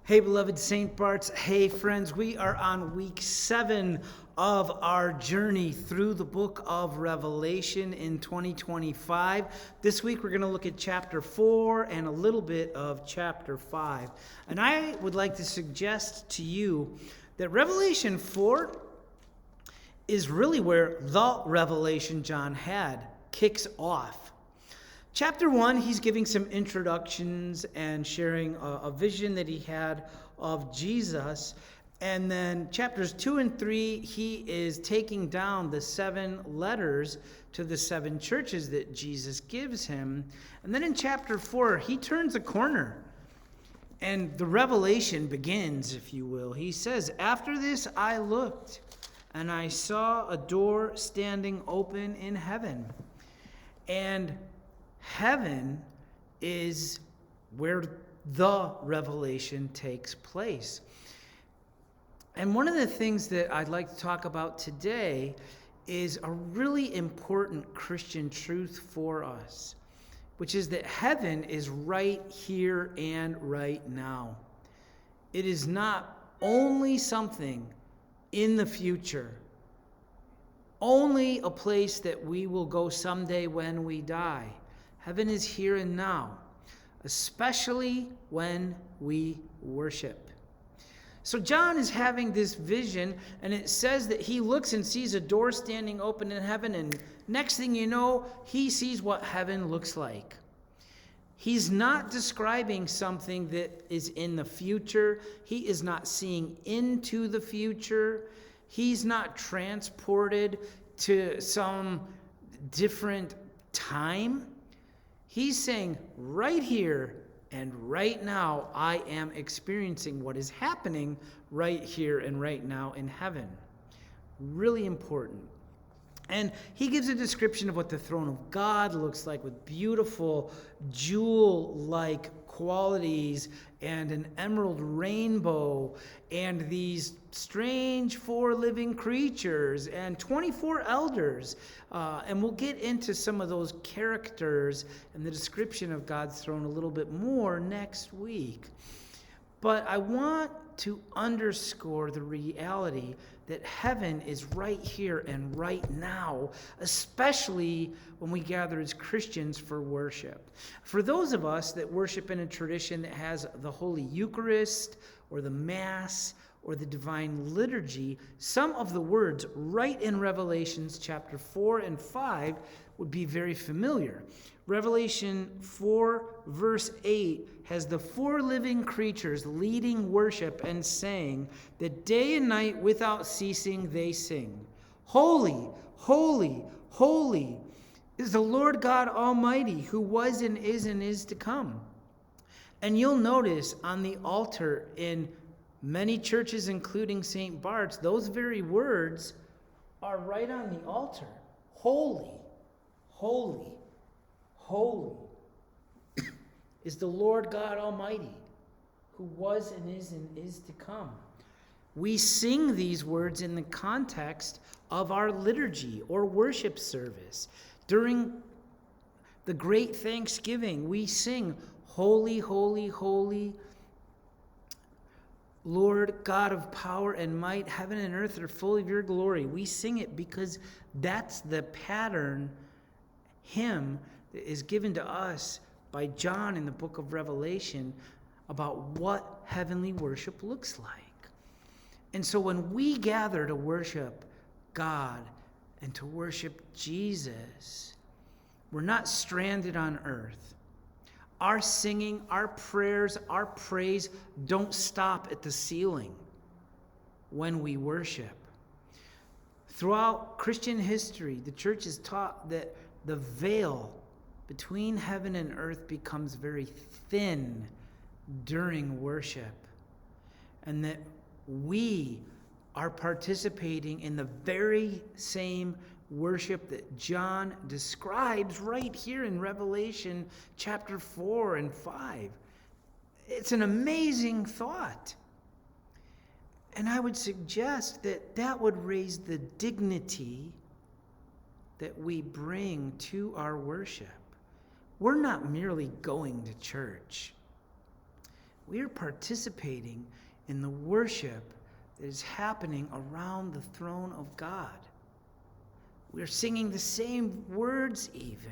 Hey, beloved St. Bart's. Hey, friends. We are on week 7 of our journey through the book of Revelation in 2025. This week, we're going to look at chapter 4 and a little bit of chapter 5. And I would like to suggest to you that Revelation 4 is really where the revelation John had kicks off. Chapter 1, he's giving some introductions and sharing a vision that he had of Jesus. And then chapters 2 and 3, he is taking down the 7 letters to the 7 churches that Jesus gives him. And then in chapter 4, he turns a corner. And the revelation begins, if you will. He says, "After this I looked, and I saw a door standing open in heaven." And heaven is where the revelation takes place. And one of the things that I'd like to talk about today is a really important Christian truth for us, which is that heaven is right here and right now. It is not only something in the future, only a place that we will go someday when we die. Heaven is here and now, especially when we worship. So John is having this vision, and it says that he looks and sees a door standing open in heaven, and next thing you know, he sees what heaven looks like. He's not describing something that is in the future. He is not seeing into the future. He's not transported to some different time. He's saying, right here and right now, I am experiencing what is happening right here and right now in heaven. Really important. And he gives a description of what the throne of God looks like with beautiful jewel-like qualities and an emerald rainbow and these strange 4 living creatures and 24 elders. And we'll get into some of those characters and the description of God's throne a little bit more next week. But I want to underscore the reality that heaven is right here and right now, especially when we gather as Christians for worship. For those of us that worship in a tradition that has the Holy Eucharist or the Mass or the Divine Liturgy, some of the words right in Revelations chapter 4 and 5 would be very familiar. Revelation 4 verse 8 has the 4 living creatures leading worship and saying that day and night without ceasing they sing, "Holy, holy, holy is the Lord God Almighty, who was and is to come." And you'll notice on the altar in many churches, including St. Bart's, those very words are right on the altar. Holy, holy, holy is the Lord God Almighty, who was and is to come. We sing these words in the context of our liturgy or worship service. During the great Thanksgiving, we sing, "Holy, holy, holy, Lord God of power and might, heaven and earth are full of your glory." We sing it because that's the pattern hymn that is given to us by John in the book of Revelation about what heavenly worship looks like. And so when we gather to worship God and to worship Jesus, we're not stranded on earth. Our singing, our prayers, our praise don't stop at the ceiling when we worship. Throughout Christian history, the church has taught that the veil between heaven and earth becomes very thin during worship, and that we are participating in the very same worship that John describes right here in Revelation chapter 4 and 5. It's an amazing thought. And I would suggest that that would raise the dignity that we bring to our worship. We're not merely going to church. We are participating in the worship that is happening around the throne of God. We're singing the same words even.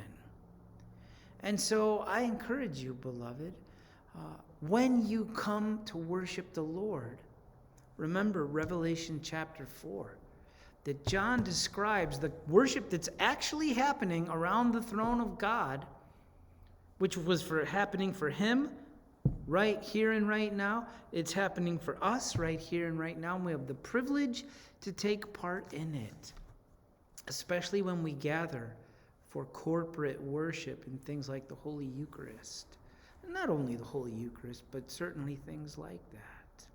And so I encourage you, beloved, when you come to worship the Lord, remember Revelation chapter 4, that John describes the worship that's actually happening around the throne of God, which was happening for him right here and right now. It's happening for us right here and right now, and we have the privilege to take part in it, especially when we gather for corporate worship and things like the Holy Eucharist. And not only the Holy Eucharist, but certainly things like that.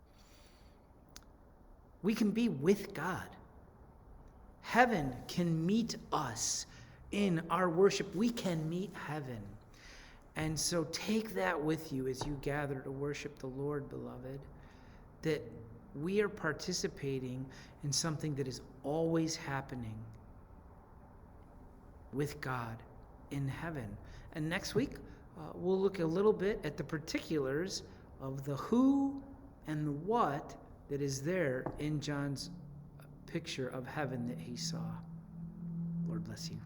We can be with God. Heaven can meet us in our worship. We can meet heaven. And so take that with you as you gather to worship the Lord, beloved, that we are participating in something that is always happening with God in heaven. And next week, we'll look a little bit at the particulars of the who and the what that is there in John's picture of heaven that he saw. Lord bless you.